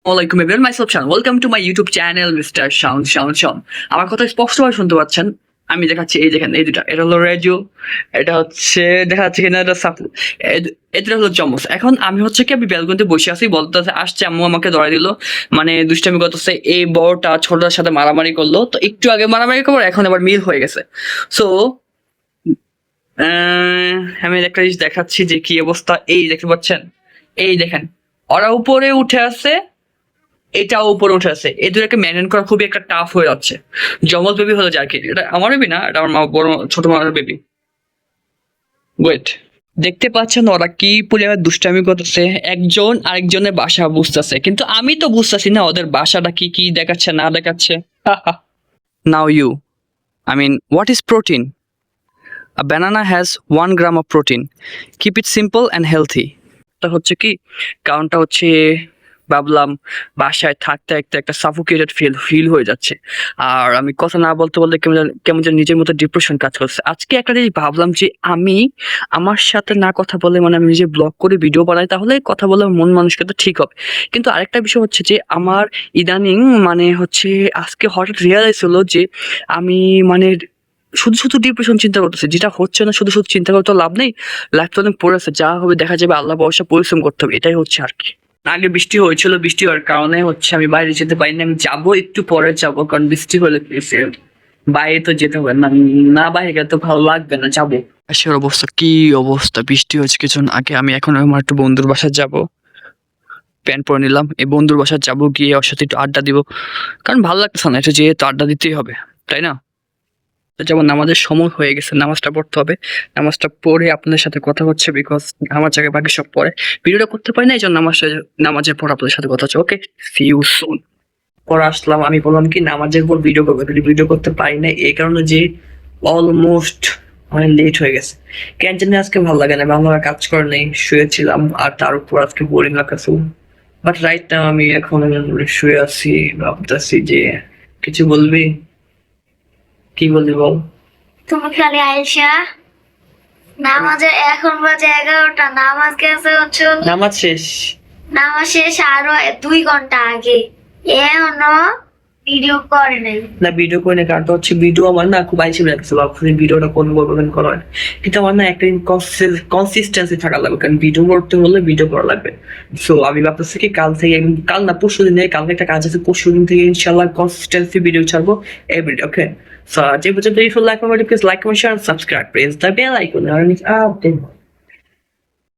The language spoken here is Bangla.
ওয়ালাইকুম everyone, myself Shaon. Welcome to my YouTube channel mister Shaon. আমার কথা স্পষ্টভাবে শুনতে পাচ্ছেন? আমি দেখাচ্ছি, এই দেখেন, এই দুটা, এটা হলো রেডিও, এটা হচ্ছে দেখা যাচ্ছে কিনা, এটা সাপু, এটা হলো চমচ। এখন আমি হচ্ছে কি, আমি ব্যালকনিতে বসে আছি, বলতেছে আসছে, আম্মু আমাকে ধরাই দিল, মানে দুষ্টামি করতেছে, এই বড়টা ছোটটার সাথে মারামারি করলো, তো একটু আগে মারামারি করবো, এখন আবার মিল হয়ে গেছে। সো আমি একটা জিনিস দেখাচ্ছি যে কি অবস্থা, এই দেখতে পাচ্ছেন, এই দেখেন, ওরা উপরে উঠে আছে, এটাও উপরে উঠে আছে, এই দুটাকে মেনটেন করা খুবই একটা টাফ হয়ে যাচ্ছে। জমজ বেবি হলো যার কি, এটা আমার বেবি না, এটা আমার বড় ছোট মার বেবি। ওয়েট, দেখতে পাচ্ছেন ওরা কি পরিমাণে দুষ্টামি করতেছে, একজন আরেকজনের বাসা বুঝতেছে, কিন্তু আমি তো বুঝতেছি না ওদের বাসাটা কি কি দেখাচ্ছে না দেখাচ্ছে। Now you, I mean, what is protein? A banana has 1 gram of protein. Keep it simple and healthy. তা হচ্ছে কি, কারণটা হচ্ছে ভাবলাম বাসায় থাকতে থাকতে একটা সাফোকেটেড ফিল হয়ে যাচ্ছে, আর আমি কথা না বলতে বলতে কেমন যেন নিজের মতো ডিপ্রেশন কাজ করছে। আজকে একটা জিনিস ভাবলাম যে আমি আমার সাথে না কথা বলে, মানে আমি নিজে ব্লগ করে ভিডিও বানাই, তাহলে কথা বলে মন মানসিকতা ঠিক হবে। কিন্তু আরেকটা বিষয় হচ্ছে যে আমার ইদানিং মানে হচ্ছে আজকে হঠাৎ রিয়ালাইজ হলো যে আমি মানে শুধু শুধু ডিপ্রেশন চিন্তা করতেছি, যেটা হচ্ছে না, শুধু শুধু চিন্তা করতে লাভ নেই। লাইফ তো অনেক পড়ে আছে, যা হবে দেখা যাবে, আল্লাহ ভরসা, পরিশ্রম করতে হবে, এটাই হচ্ছে আর কি। আগে বৃষ্টি হয়েছিল, বৃষ্টি হওয়ার কারণে হচ্ছে আমি বাইরে যেতে পারিনি, আমি যাবো একটু পরে যাবো, কারণ বৃষ্টি হলে বাইরে তো যেতে হবে না, না বাইরে গেলে তো ভালো লাগবে না, যাবো। আসার অবস্থা কি অবস্থা, বৃষ্টি হয়েছে কিছুক্ষণ আগে, আমি এখন আমার একটা বন্ধুর বাসায় যাবো, প্যান্ট পরে নিলাম, এই বন্ধুর বাসায় যাবো, গিয়ে ওর সাথে একটু আড্ডা দিব, কারণ ভালো লাগতেছে না, এটা যেহেতু আড্ডা দিতেই হবে, তাই না? যেমন নামাজের সময় হয়ে গেছে, নামাজটা পড়তে হবে, নামাজটা পড়ে আপনাদের সাথে কথা হচ্ছে, বিকজ আমার জায়গায় বাকি সব পড়ে, ভিডিওটা করতে পারি না, এই জন্য নামাজের পর আপনাদের সাথে কথা হচ্ছে। ওকে, সি ইউ সুন। পরে আসলাম, আমি বললাম কি নামাজের পর ভিডিও করবো, কিন্তু ভিডিও করতে পারি না এই কারণে যে অলমোস্ট অনেক লেট হয়ে গেছে। কেন জানি আজকে ভালো লাগে না, ভালোভাবে কাজ করে নেই, শুয়েছিলাম, আর তার উপর আজকে বোরিং লাগতেছে। বাট রাইট নাও আমি এখন শুয়ে আছি, ভাবতেছি যে কিছু বলবি, কি বলবি বল। তুমি খালি আয়েশা, নামাজে এখন বাজে 11টা, নামাজ গেছে হচ্ছে নামাজ শেষ। নামাজ শেষ আরো 2 ঘন্টা আগে, এখনো ভিডিও করে নাই। না ভিডিও করে না, কারণটা হচ্ছে ভিডিও আমার না খুব আইসি লাগছে, ভাবছি ভিডিওটা কোন বলবেন করা, কিন্তু আমার না একটা কনসিস্টেন্সি থাকা লাগবে, কারণ ভিডিও করতে হলে ভিডিও করা লাগবে। সো আমি ভাবতেছি কি কাল থেকে, কাল না পরশু দিনে, কালকে একটা কাজ আছে, পরশু দিন থেকে ইনশাল্লাহ কনসিস্টেন্সি ভিডিও ছাড়বো এভরিডে। ওকে, সো যে পর্যন্ত if you like my video, please like, comment, share, subscribe, press the bell icon, R